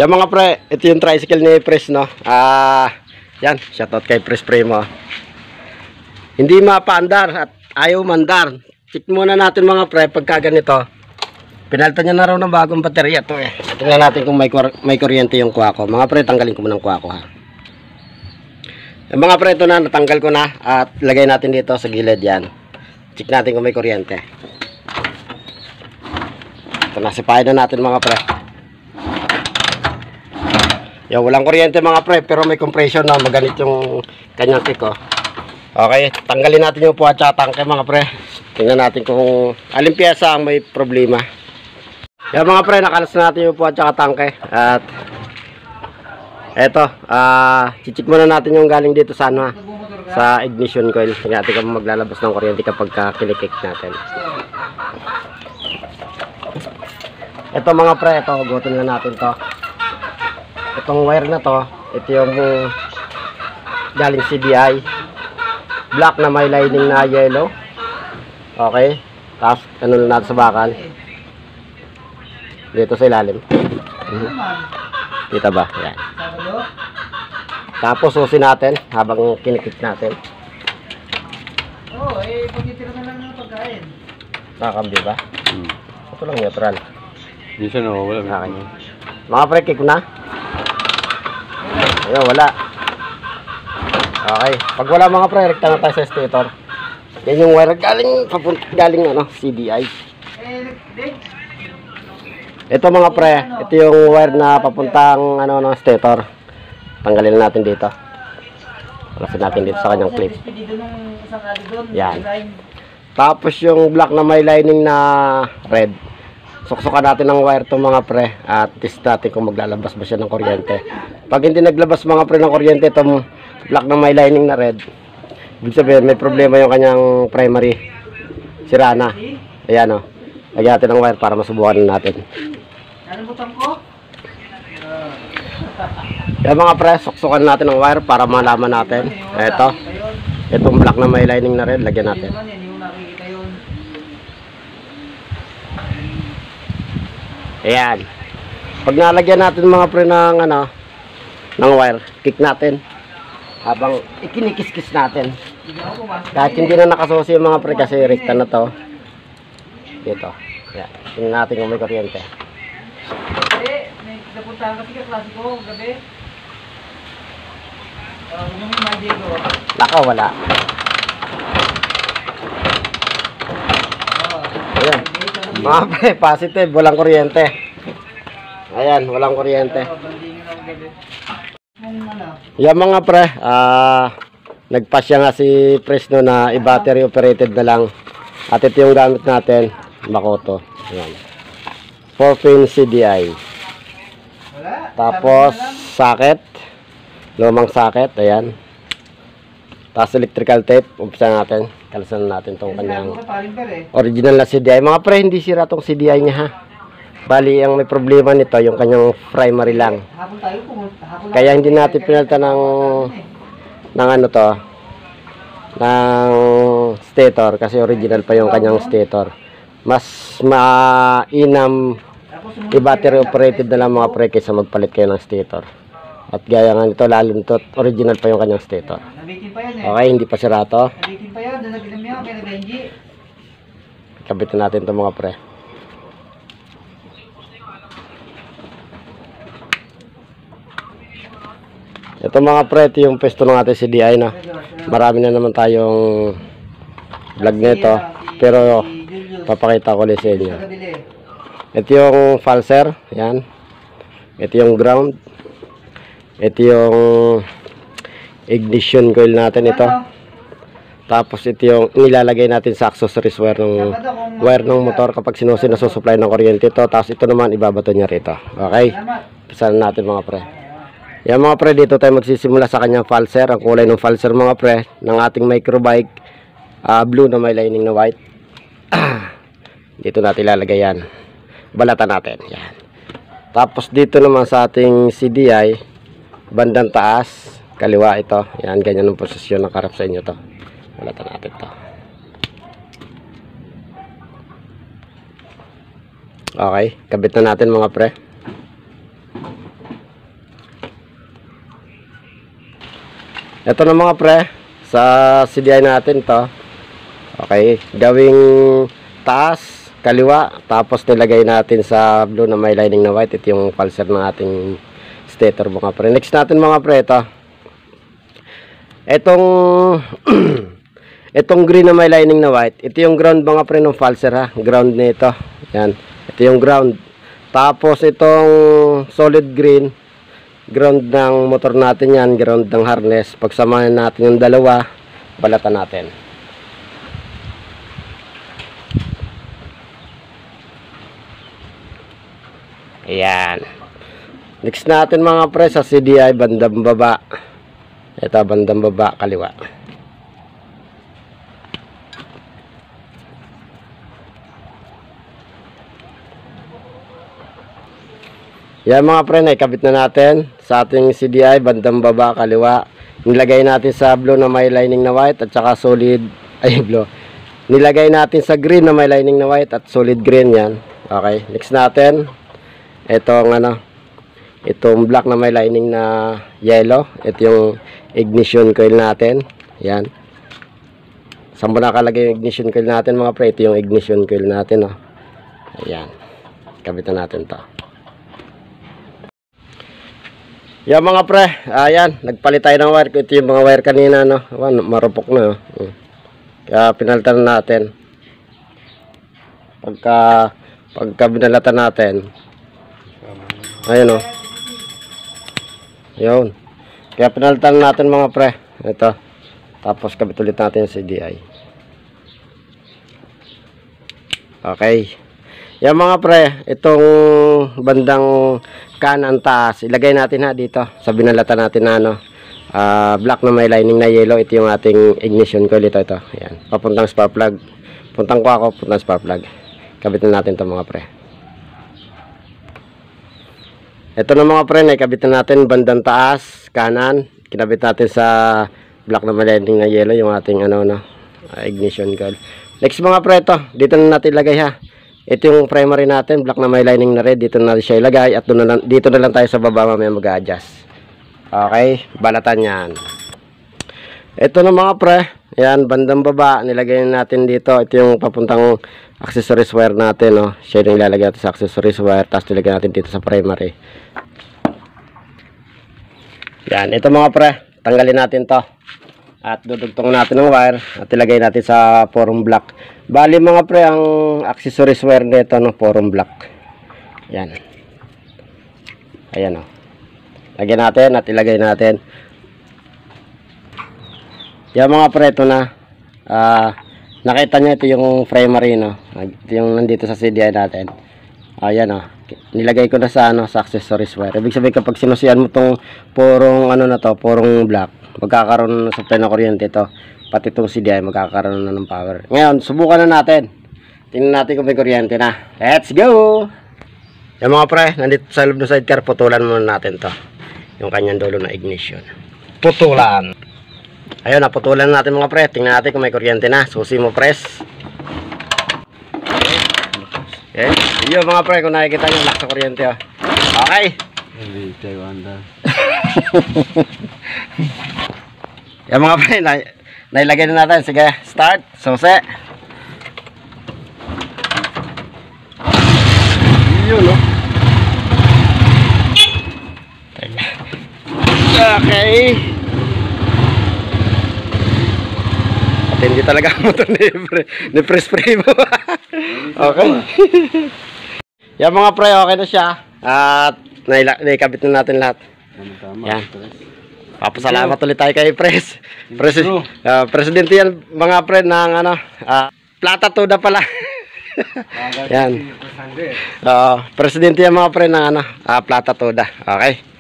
Yan mga pre, ito yung tricycle ni Pres, no? Yan, shoutout kay Pres Primo. Hindi mapaandar at ayaw mandar. Check muna natin mga pre, pagka ganito. Pinalta niya na raw ng bagong baterya to eh. Tingnan natin kung may kuryente yung kuha ko. Mga pre, tanggalin ko muna ang kuha ko ha. Yung mga pre, ito na, natanggal ko na. At lagay natin dito sa gilid yan. Check natin kung may kuryente. Ito, nasipahin na natin mga pre. Yung walang kuryente mga pre, pero may compression na. Maganit yung kanyang tiko. Okay, tanggalin natin yung puwa at tangke mga pre. Tingnan natin kung alin piyesa ang may problema. Yan mga pre, nakalas natin yung puwa at tangke. At eto, chichik muna natin yung galing dito sa ano, sa ignition coil. Tingnan natin kung maglalabas ng kuryente kapag kinikik natin. Ito mga pre, ito, hugutin na natin to. Itong wire na to, ito yung galing CDI. Black na may lining na yellow. Okay, tapos ano na natin sa bakal. Dito sa ilalim. Kita ba? Yan. Tapos susin natin habang kinikik natin. Pagtitira na lang ng pagkain. Nakakambi ba? Ito lang neutral. Minsan wala na kanya. Mga pre, kick na. Ayun, wala. Okay, pag wala mga pre, rekta na tayo sa stator. Yan yung wire galing ano, CDI. Ito mga pre, ito yung wire na papuntang ano ng stator. Tanggalin natin dito. Alasin natin dito sa kanyang clip. Yan. Tapos yung black na may lining na red. Suksukan natin ng wire to mga pre at test natin kung maglalabas ba siya ng kuryente. Pag hindi naglabas mga pre ng kuryente itong black na may lining na red, ibig sabihin may problema yung kanyang primary. Sira na. Ayan o. Lagyan natin ng wire para masubukan natin. Anong butang ko? Yan mga pre, suksukan natin ng wire para malaman natin. Ito. Itong black na may lining na red, lagyan natin. Ayan. Pag nalagyan natin mga pre ng ano, ng wire, kick natin habang ikinikis-kis natin. Kahit hindi na nakasusi yung mga pre kasi rekta na to. Dito. Ayan. Tingnan natin kung may kuryente. May napuntahan kasi kaklase ko gabi. Yung Diego. Naka, wala. Ayan. Mga pre, positive, walang kuryente. Ayan, walang kuryente. Yan mga pre, nagpasya nga si Presno na i-battery operated na lang. At ito yung gamit natin, Makoto. Ayan. 4-pin CDI. Tapos, socket. Lumang socket, ayan. Tapos electrical tape, umpisa natin. Kalasan natin itong kanyang original na CDI. Mga pre, hindi sira itong CDI niya ha. Bali, ang may problema nito, yung kanyang primary lang. Kaya hindi natin pinalta ng ano to, ng stator. Kasi original pa yung kanyang stator. Mas mainam i-battery operated na lang mga pre kaysa magpalit kayo ng stator. At gaya nga nito, lalo nito, original pa yung kanyang stator. Okay, hindi pa sira to. Kabitin natin ito mga pre. Ito mga pre, ito yung pesto ng ating CDI na. Marami na naman tayong vlog nito. Pero papakita ko ulit sa inyo. Ito yung falser. Yan. Ito yung ground. Ito yung ignition coil natin ito. Tapos ito yung nilalagay natin sa accessories wire ng motor kapag sinusi na susupply ng kuryente ito. Tapos ito naman ibabato niya rito. Okay? Pisahan natin mga pre. Yan mga pre, dito tayo magsisimula sa kanyang falser. Ang kulay ng falser mga pre ng ating microbike, blue na may lining na white. Dito natin ilalagay yan. Balatan natin. Yan. Tapos dito naman sa ating CDI, bandang taas, kaliwa ito. Yan, ganyan ang posisyon ng karap sa inyo to. Balatan natin to. Okay, kabit na natin mga pre. Ito na mga pre, sa CDI natin to. Okay, gawing taas, kaliwa, tapos nilagay natin sa blue na may lining na white. Ito yung pulser ng ating stator mga pre. Next natin mga pre, ito. Itong itong green na may lining na white, ito yung ground mga pre ng pulser ha. Ground nito. Yan. Ito yung ground. Tapos itong solid green, ground ng motor natin yan, ground ng harness. Pagsamahin natin yung dalawa, balatan natin. Ayan. Next natin mga pre sa CDI, bandang baba. Ito, bandang baba, kaliwa. Yan mga pre, naikabit na natin sa ating CDI, bandang baba, kaliwa. Nilagay natin sa blue na may lining na white at saka solid, blue. Nilagay natin sa green na may lining na white at solid green yan. Okay, next natin, itong itong black na may lining na yellow. Ito yung ignition coil natin. Yan. Saan ba nakalagay yung ignition coil natin mga pre? Ito yung ignition coil natin. Oh. Ayan. Kabitan natin to. Yan mga pre, ayan, nagpalit tayo ng wire. Ito yung mga wire kanina, no? Marupok na. Kaya pinalitan natin. Pagka binalatan natin, ayun, oh. Yun. Kaya pinalitan natin mga pre. Ito. Tapos kabit ulit natin yung CDI. Okay. Yan mga pre, itong bandang kanan taas, ilagay natin ha dito sa binalatan natin na black na may lining na yellow. Ito yung ating ignition coil. Ito. Ayan. Papuntang spark plug. Puntang ko ako, puntang spark plug. Kabitan natin ito mga pre. Ito na mga pre, kabitan natin bandang taas, kanan. Kinabit natin sa black na may lining na yellow yung ating ignition coil. Next mga pre, ito. Dito na natin ilagay ha. Ito yung primary natin, black na may lining na red. Dito na natin siya ilagay at dito na lang tayo sa baba mamaya mag-adjust. Okay, balatan yan. Ito na mga pre, yan, bandang baba, nilagay natin dito. Ito yung papuntang accessories wire natin, no? Siya yung ilalagay natin sa accessories wire, tapos nilagay natin dito sa primary. Yan, ito mga pre, tanggalin natin to. At dudugtong natin ng wire at ilagay natin sa forum block. Bali mga pre, ang accessories wire nito no, forum block. Yan. Ayan o. Lagyan natin at ilagay natin. Yan mga pre, ito na. Nakita nyo ito yung primary no. Ito yung nandito sa CDI natin. Ayan o. Nilagay ko na sa sa accessories wire. Ibig sabihin kapag sinusiyan mo tong porong na to, porong block, magkakaroon ng supply na kuryente ito. Pati itong CDI magkakaroon na ng power. Ngayon, subukan na natin. Tingnan natin kung may kuryente na. Let's go! Yan mga pre, nandito sa loob ng sidecar, putulan muna natin to. Yung kanyang dulo na ignition. Putulan! Ayun, naputulan natin mga pre. Tingnan natin kung may kuryente na. Susi mo press. Okay. Yun mga pre, kung nakikita nyo, lock sa kuryente. Oh. Okay. Yan mga pre, nailagay na natin. Sige, start. Susi. Yun, no? Okay. At hindi talaga ang motor ni pre-spray mo. Okay. Yan mga pre, okay na siya. At naikabit na natin lahat. Yan. Papasalamat ulit tayo kay Pres. Presidente yan mga pre ng Plata Toda pala. Yan. Presidente yan mga pre ng Plata Toda. Okay.